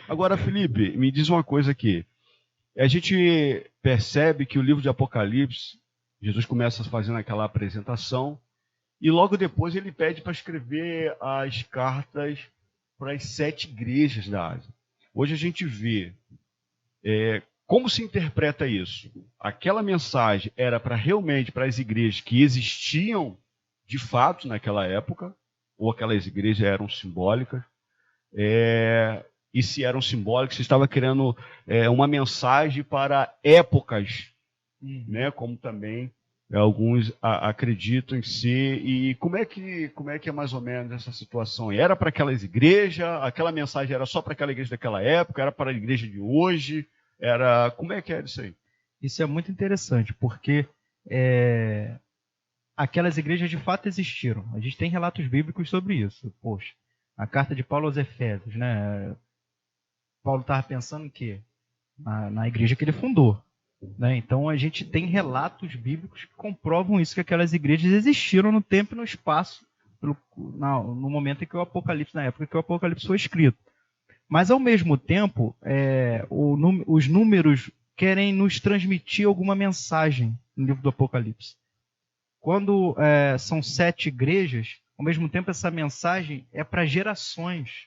Agora, Felipe, me diz uma coisa aqui. A gente percebe que o livro de Apocalipse, Jesus começa fazendo aquela apresentação e logo depois ele pede para escrever as cartas para as 7 igrejas da Ásia. Hoje a gente vê como se interpreta isso. Aquela mensagem era para realmente para as igrejas que existiam de fato naquela época, ou aquelas igrejas eram simbólicas, e se eram simbólicas, se estava criando uma mensagem para épocas, né, como também alguns acreditam em ser. E como é que é mais ou menos essa situação? Era para aquelas igrejas? Aquela mensagem era só para aquela igreja daquela época? Era para a igreja de hoje? Como é que era isso aí? Isso é muito interessante, porque aquelas igrejas de fato existiram. A gente tem relatos bíblicos sobre isso. Poxa, a carta de Paulo aos Efésios, né? Paulo estava pensando o quê? Na igreja que ele fundou. Né? Então a gente tem relatos bíblicos que comprovam isso, que aquelas igrejas existiram no tempo e no espaço, no momento em que o Apocalipse, na época que o Apocalipse foi escrito. Mas ao mesmo tempo, os números querem nos transmitir alguma mensagem no livro do Apocalipse. Quando são 7 igrejas, ao mesmo tempo essa mensagem é para gerações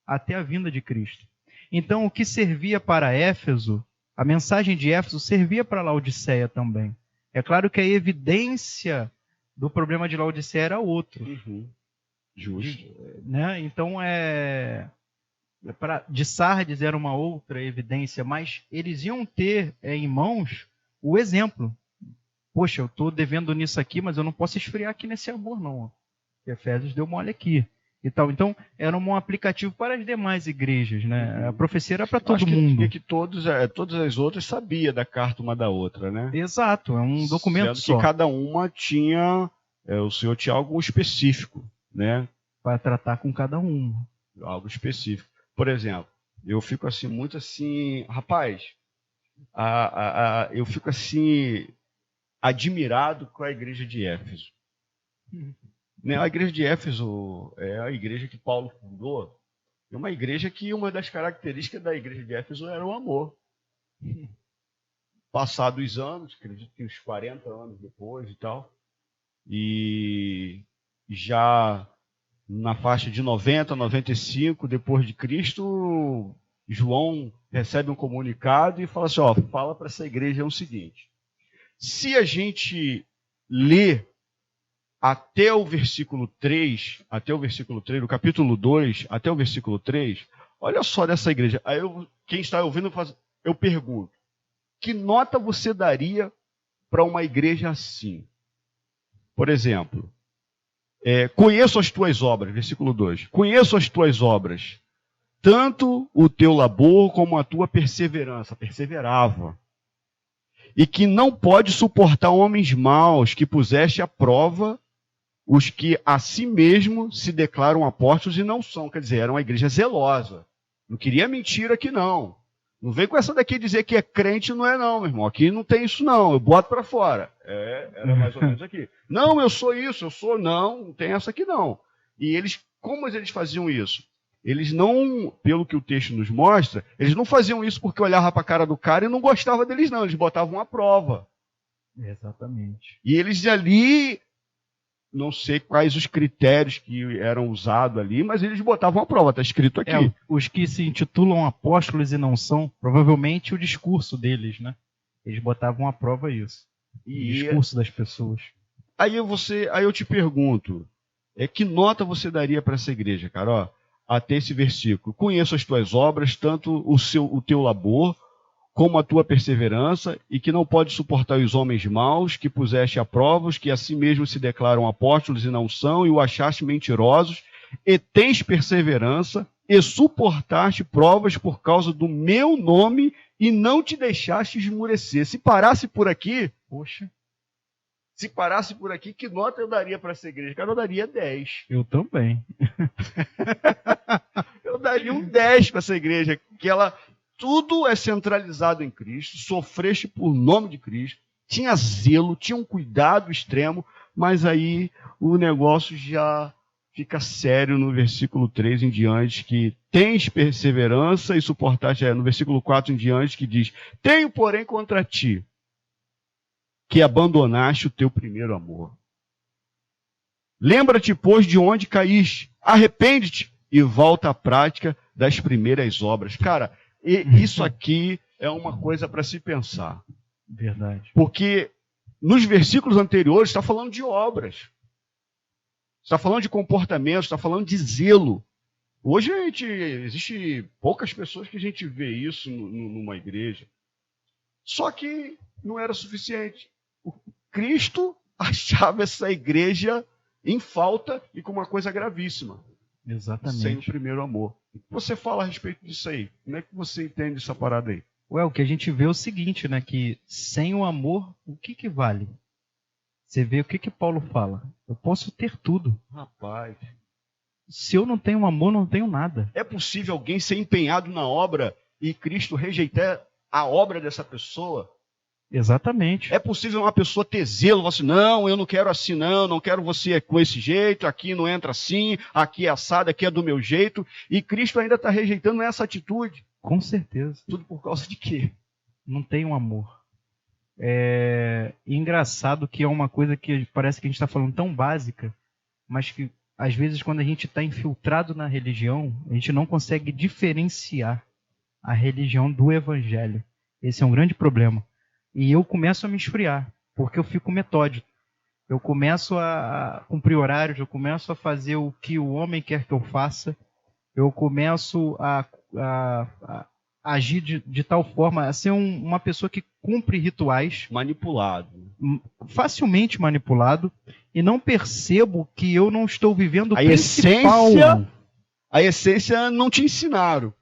até a vinda de Cristo. Então o que servia para Éfeso, a mensagem de Éfeso servia para Laodiceia também. É claro que a evidência do problema de Laodiceia era outro. Justo. Né? Então, de Sardes era uma outra evidência, mas eles iam ter em mãos o exemplo. Poxa, eu estou devendo nisso aqui, mas eu não posso esfriar aqui nesse amor, não. Efésios deu mole aqui. E tal. Então, era um aplicativo para as demais igrejas, né? A profecia era para todo mundo. Que todas as outras sabiam da carta uma da outra, né? Exato, é um documento sendo só. Que cada uma tinha, o Senhor tinha algo específico, né? Para tratar com cada uma. Algo específico. Por exemplo, eu fico assim, muito assim, rapaz, eu fico assim, admirado com a igreja de Éfeso. A igreja de Éfeso é a igreja que Paulo fundou. É uma igreja que uma das características da igreja de Éfeso era o amor. Passados os anos, acredito que uns 40 anos depois e tal, e já na faixa de 90, 95 depois de Cristo, João recebe um comunicado e fala assim, fala para essa igreja o seguinte: se a gente lê até o versículo 3, do capítulo 2, até o versículo 3, olha só dessa igreja. Aí quem está ouvindo, eu pergunto, que nota você daria para uma igreja assim? Por exemplo, conheço as tuas obras, versículo 2, conheço as tuas obras, tanto o teu labor como a tua perseverança, perseverava, e que não pode suportar homens maus, que puseste à prova os que a si mesmo se declaram apóstolos e não são. Quer dizer, era uma igreja zelosa. Não queria mentira aqui, não. Não vem com essa daqui dizer que é crente, não é não, meu irmão. Aqui não tem isso, não. Eu boto para fora. Era mais ou menos aqui. Não, eu sou isso, eu sou... Não tem essa aqui, não. E eles, como eles faziam isso? Eles não, pelo que o texto nos mostra, eles não faziam isso porque olhava para a cara do cara e não gostava deles, não. Eles botavam à prova. Exatamente. E eles ali... Não sei quais os critérios que eram usados ali, mas eles botavam a prova, está escrito aqui. Os que se intitulam apóstolos e não são, provavelmente o discurso deles, né? Eles botavam à prova isso. O discurso das pessoas. Aí eu te pergunto, que nota você daria para essa igreja, cara? Até esse versículo. Conheço as tuas obras, tanto o teu labor, como a tua perseverança, e que não pode suportar os homens maus, que puseste a prova, os que a si mesmos se declaram apóstolos e não são, e o achaste mentirosos, e tens perseverança, e suportaste provas por causa do meu nome, e não te deixaste esmurecer. Se parasse por aqui, que nota eu daria para essa igreja? Cara, eu daria 10. Eu também. Eu daria um 10 para essa igreja, que ela... Tudo é centralizado em Cristo, sofreste por nome de Cristo, tinha zelo, tinha um cuidado extremo, mas aí o negócio já fica sério no versículo 3 em diante, que tens perseverança e suportar, no versículo 4 em diante, que diz: tenho, porém, contra ti, que abandonaste o teu primeiro amor. Lembra-te, pois, de onde caíste, arrepende-te e volta à prática das primeiras obras. Cara, isso aqui é uma coisa para se pensar. Verdade. Porque nos versículos anteriores está falando de obras. Está falando de comportamento, está falando de zelo. Hoje existe poucas pessoas que a gente vê isso numa igreja. Só que não era suficiente. O Cristo achava essa igreja em falta e com uma coisa gravíssima. Exatamente. Sem o primeiro amor. O que você fala a respeito disso aí? Como é que você entende essa parada aí? O que a gente vê é o seguinte, né? Que sem o amor, o que vale? Você vê o que Paulo fala. Eu posso ter tudo. Rapaz. Se eu não tenho amor, não tenho nada. É possível alguém ser empenhado na obra e Cristo rejeitar a obra dessa pessoa? Exatamente. É possível uma pessoa ter zelo, falar assim: não, eu não quero assim não quero você com esse jeito, aqui não entra assim, aqui é assado, aqui é do meu jeito, e Cristo ainda está rejeitando essa atitude. Com certeza. Tudo por causa de quê? Não tem um amor. É engraçado que é uma coisa que parece que a gente está falando tão básica, mas que às vezes quando a gente está infiltrado na religião, a gente não consegue diferenciar a religião do evangelho. Esse é um grande problema. E eu começo a me esfriar, porque eu fico metódico. Eu começo a cumprir horários, eu começo a fazer o que o homem quer que eu faça, eu começo a agir de tal forma, a ser uma pessoa que cumpre rituais. Manipulado. Facilmente manipulado, e não percebo que eu não estou vivendo o a principal. A essência não te ensinaram.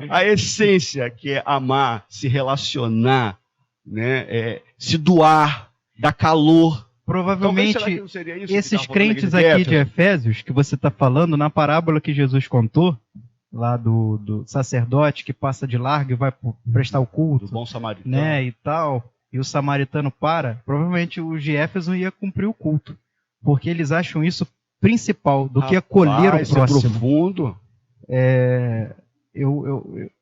A essência, que é amar, se relacionar, né, se doar, dar calor. Provavelmente esses crentes aqui de Efésios, que você está falando, na parábola que Jesus contou, lá do sacerdote que passa de largo e vai prestar o culto, do bom samaritano, né, e tal, e o samaritano provavelmente os de Éfeso ia cumprir o culto, porque eles acham isso principal do que acolher o próximo. É profundo.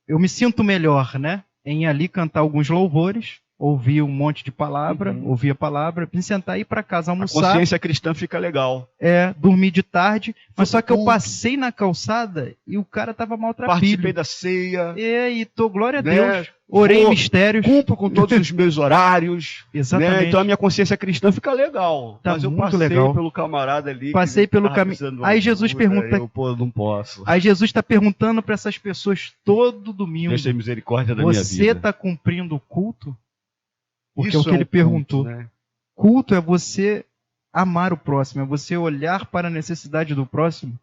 Eu me sinto melhor, né, em ali cantar alguns louvores, ouvir um monte de palavra, ouvir a palavra, me sentar e ir para casa almoçar. A consciência cristã fica legal. Dormir de tarde, mas só que eu passei na calçada e o cara tava maltrapilho. Participei da ceia. E tô, glória a Deus, orei em mistérios. Cumpro com todos os meus horários. Exatamente. Né? Então a minha consciência cristã fica legal. Tá, mas eu muito passei legal. pelo camarada ali. Passei pelo caminho. Aí Jesus pergunta. Não posso. Aí Jesus está perguntando para essas pessoas todo domingo. Deus tem misericórdia da minha vida. Você está cumprindo o culto? Porque isso é o que ele perguntou. Culto, né? Culto é você amar o próximo, é você olhar para a necessidade do próximo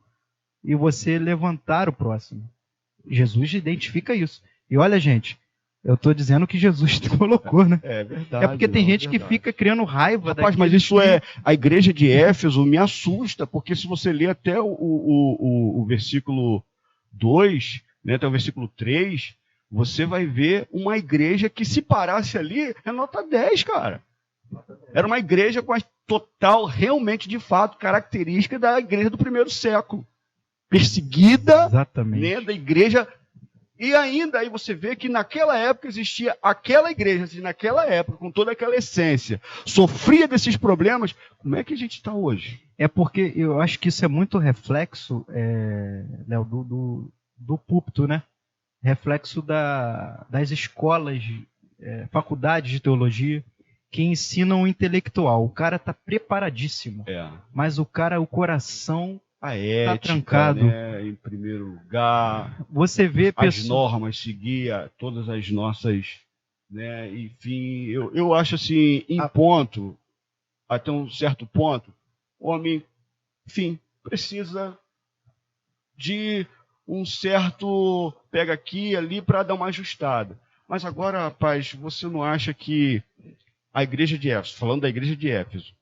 e você levantar o próximo. Jesus identifica isso. E olha, gente, eu estou dizendo que Jesus colocou, né? É verdade. É porque tem gente que fica criando raiva. Rapaz, mas isso a igreja de Éfeso me assusta, porque se você ler até o versículo 2, né, até o versículo 3, você vai ver uma igreja que, se parasse ali, é nota 10, cara. Era uma igreja com a total, realmente, de fato, característica da igreja do primeiro século. Perseguida, né, da igreja. E ainda aí você vê que naquela época existia aquela igreja, assim, naquela época, com toda aquela essência, sofria desses problemas. Como é que a gente está hoje? É porque eu acho que isso é muito reflexo, Léo, do púlpito, né? Reflexo das escolas, faculdades de teologia, que ensinam o intelectual. O cara está preparadíssimo, mas o coração está trancado. Né, em primeiro lugar, você vê as normas, seguia todas as nossas, né, enfim, eu acho assim, ponto, até um certo ponto, o homem, enfim, precisa de um certo pega aqui e ali para dar uma ajustada. Mas agora, rapaz, você não acha que a igreja de Éfeso, falando da igreja de Éfeso,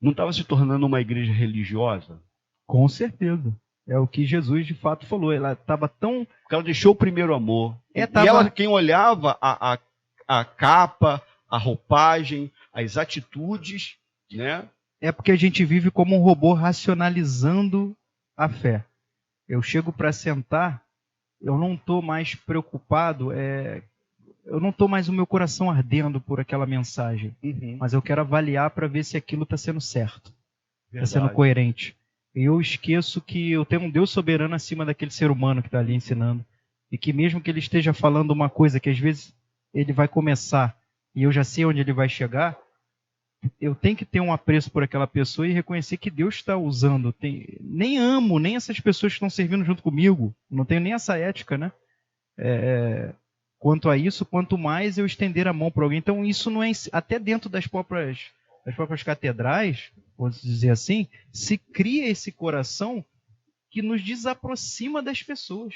não estava se tornando uma igreja religiosa? Com certeza. É o que Jesus de fato falou. Ela estava tão... Porque ela deixou o primeiro amor. E ela, quem olhava a capa, a roupagem, as atitudes, né, É porque a gente vive como um robô racionalizando a fé. Eu chego para sentar, eu não estou mais preocupado, eu não estou mais o meu coração ardendo por aquela mensagem, mas eu quero avaliar para ver se aquilo está sendo certo, está sendo coerente. E eu esqueço que eu tenho um Deus soberano acima daquele ser humano que está ali ensinando. E que mesmo que ele esteja falando uma coisa que às vezes ele vai começar e eu já sei onde ele vai chegar, eu tenho que ter um apreço por aquela pessoa e reconhecer que Deus está usando. Nem amo, nem essas pessoas que estão servindo junto comigo. Não tenho nem essa ética, né? Quanto a isso, quanto mais eu estender a mão para alguém. Então, isso não é... Até dentro das próprias catedrais, vamos dizer assim, se cria esse coração que nos desaproxima das pessoas.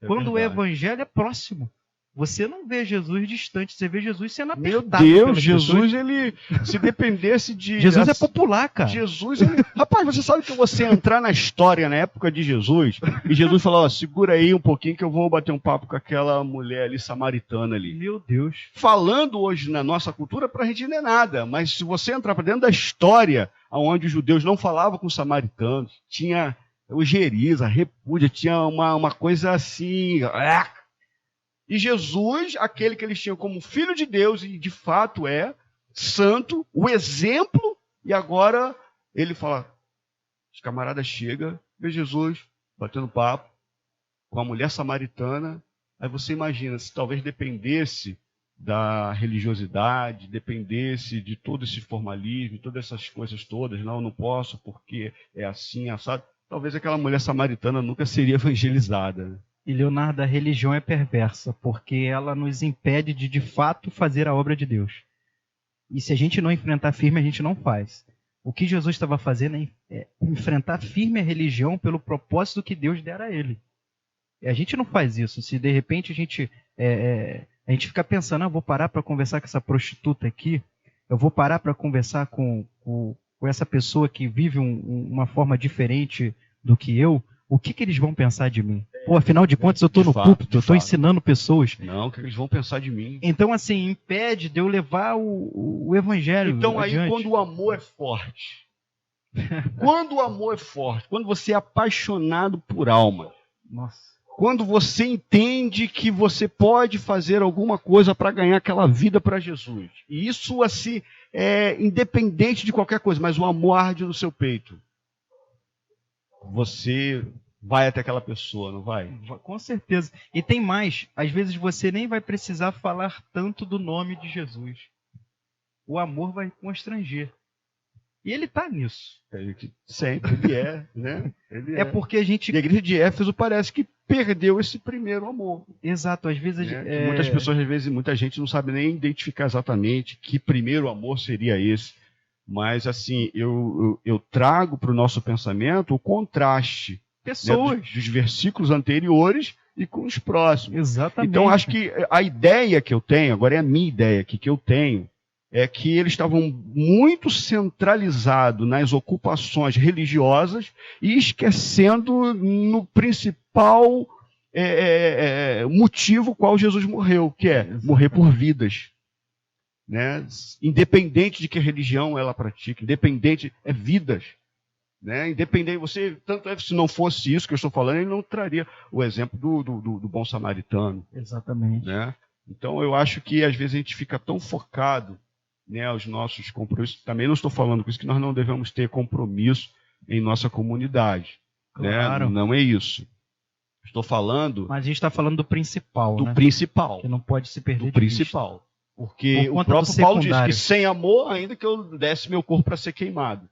Quando verdade. o evangelho é próximo. Você não vê Jesus distante, você vê Jesus sendo Meu apertado. Deus, Jesus, ele, se dependesse de... Jesus é popular, cara. Jesus, ele... Rapaz, você sabe que você entrar na história na época de Jesus, e Jesus falou, ó, segura aí um pouquinho que eu vou bater um papo com aquela mulher ali, samaritana ali. Meu Deus. Falando hoje na nossa cultura, pra gente não é nada, mas se você entrar para dentro da história, onde os judeus não falavam com os samaritanos, tinha ojeriza, repúdia, tinha uma coisa assim... E Jesus, aquele que eles tinham como filho de Deus, e de fato é, santo, o exemplo, e agora ele fala, os camaradas chegam, vê Jesus batendo papo com a mulher samaritana, aí você imagina, se talvez dependesse da religiosidade, dependesse de todo esse formalismo, todas essas coisas todas, não posso porque é assim, assado, talvez aquela mulher samaritana nunca seria evangelizada, né? E, Leonardo, a religião é perversa, porque ela nos impede de fato fazer a obra de Deus. E se a gente não enfrentar firme, a gente não faz. O que Jesus estava fazendo é enfrentar firme a religião pelo propósito que Deus dera a ele. E a gente não faz isso. Se de repente a gente fica pensando, vou parar para conversar com essa prostituta aqui, eu vou parar para conversar com essa pessoa que vive uma forma diferente do que eu, o que eles vão pensar de mim? Pô, afinal de contas, eu estou no púlpito, eu estou ensinando pessoas. Não, o que eles vão pensar de mim? Então, assim, impede de eu levar o evangelho Então, adiante. aí, quando o amor é forte, quando o amor é forte, quando você é apaixonado por alma, nossa, quando você entende que você pode fazer alguma coisa para ganhar aquela vida para Jesus, e isso, assim, é independente de qualquer coisa, mas o amor arde no seu peito, você vai até aquela pessoa, não vai? Com certeza. E tem mais. Às vezes você nem vai precisar falar tanto do nome de Jesus. O amor vai constranger. E ele está nisso. Sempre, ele é, né? Ele é porque a gente... E a igreja de Éfeso parece que perdeu esse primeiro amor. Exato. Às vezes... Muitas pessoas, às vezes, muita gente não sabe nem identificar exatamente que primeiro amor seria esse. Mas, assim, eu trago para o nosso pensamento o contraste pessoas, né, dos versículos anteriores e com os próximos. Exatamente. Então, acho que a ideia que eu tenho, agora é a minha ideia aqui, que eu tenho, é que eles estavam muito centralizados nas ocupações religiosas e esquecendo no principal motivo qual Jesus morreu, que é morrer por vidas. Né? Independente de que religião ela pratica, independente, é vidas. Né? Independente, você, tanto é que se não fosse isso que eu estou falando, ele não traria o exemplo do bom samaritano. Exatamente. Né? Então eu acho que às vezes a gente fica tão focado, né, aos nossos compromissos. Também não estou falando com isso que nós não devemos ter compromisso em nossa comunidade. Claro. Né? Não é isso. Estou falando... Mas a gente está falando do principal. Do principal. Que não pode se perder do de principal. Vista. Porque o próprio Paulo diz que sem amor, ainda que eu desse meu corpo para ser queimado,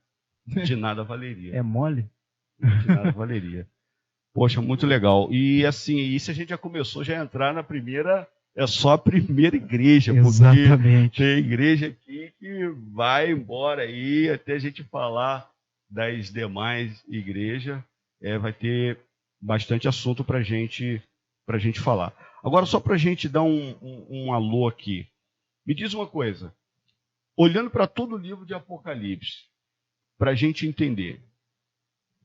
de nada valeria. É mole? De nada valeria. Poxa, muito legal. E assim, isso a gente já começou a entrar na primeira, é só a primeira igreja. Exatamente. Porque tem igreja aqui que vai embora aí, até a gente falar das demais igrejas, vai ter bastante assunto para gente falar. Agora, só para a gente dar um alô aqui. Me diz uma coisa, olhando para todo o livro de Apocalipse, para a gente entender.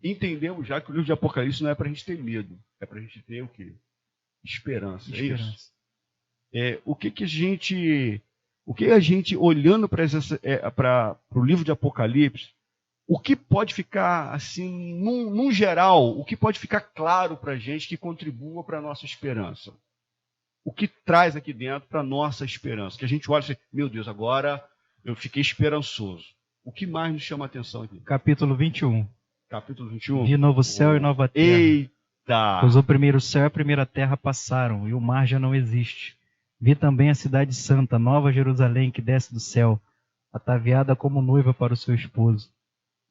Entendemos já que o livro de Apocalipse não é para a gente ter medo, é para a gente ter o quê? Esperança. É isso. O que a gente, olhando para o livro de Apocalipse, o que pode ficar, assim, num geral, o que pode ficar claro para a gente que contribua para a nossa esperança? O que traz aqui dentro para a nossa esperança? Que a gente olha e diz, meu Deus, agora eu fiquei esperançoso. O que mais nos chama a atenção aqui? Capítulo 21. Capítulo 21. Vi novo céu e nova terra. Eita! Pois o primeiro céu e a primeira terra passaram, e o mar já não existe. Vi também a cidade santa, Nova Jerusalém, que desce do céu, ataviada como noiva para o seu esposo.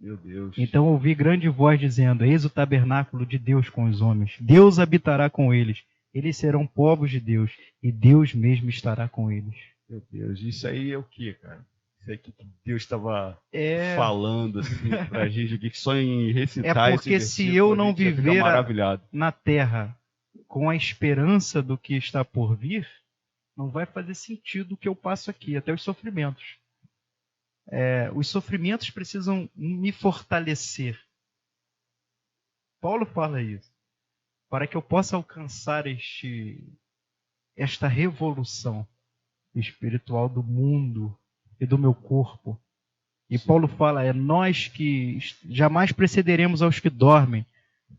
Meu Deus. Então ouvi grande voz dizendo, eis o tabernáculo de Deus com os homens. Deus habitará com eles. Eles serão povos de Deus, e Deus mesmo estará com eles. Meu Deus, isso aí é o que, cara? Isso aí que Deus estava falando assim, pra gente aqui, que só em recitar É porque se eu não viver na terra com a esperança do que está por vir, não vai fazer sentido o que eu passo aqui, até os sofrimentos. Os sofrimentos precisam me fortalecer. Paulo fala isso. Para que eu possa alcançar esta revolução espiritual do mundo e do meu corpo. E Paulo fala, nós que jamais precederemos aos que dormem,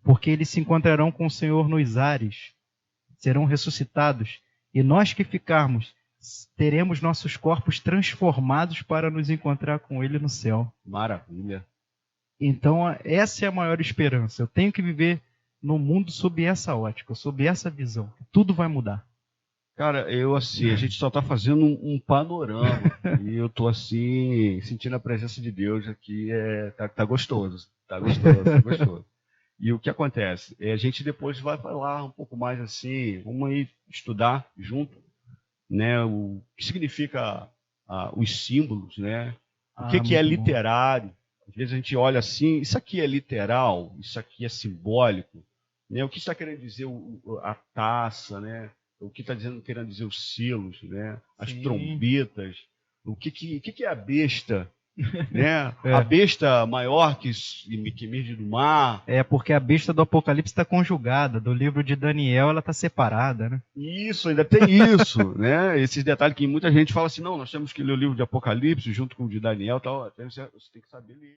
porque eles se encontrarão com o Senhor nos ares, serão ressuscitados, e nós que ficarmos, teremos nossos corpos transformados para nos encontrar com Ele no céu. Maravilha. Então, essa é a maior esperança. Eu tenho que viver no mundo sob essa ótica, sob essa visão. Tudo vai mudar. Cara, a gente só está fazendo um panorama e eu tô assim, sentindo a presença de Deus aqui, tá gostoso, tá gostoso. E o que acontece? A gente depois vai falar um pouco mais assim, vamos aí estudar junto, né, o que significa os símbolos, né? O que é literário? Às vezes a gente olha assim, isso aqui é literal, isso aqui é simbólico, né? O que está querendo dizer a taça, né? O que está querendo dizer os selos, né? As trombetas, o que é a besta, né? A besta maior que emerge do mar. Porque a besta do Apocalipse está conjugada, do livro de Daniel ela está separada, né? Isso, ainda tem isso, né? Esses detalhes que muita gente fala assim, não, nós temos que ler o livro de Apocalipse junto com o de Daniel, tal. Você tem que saber ler.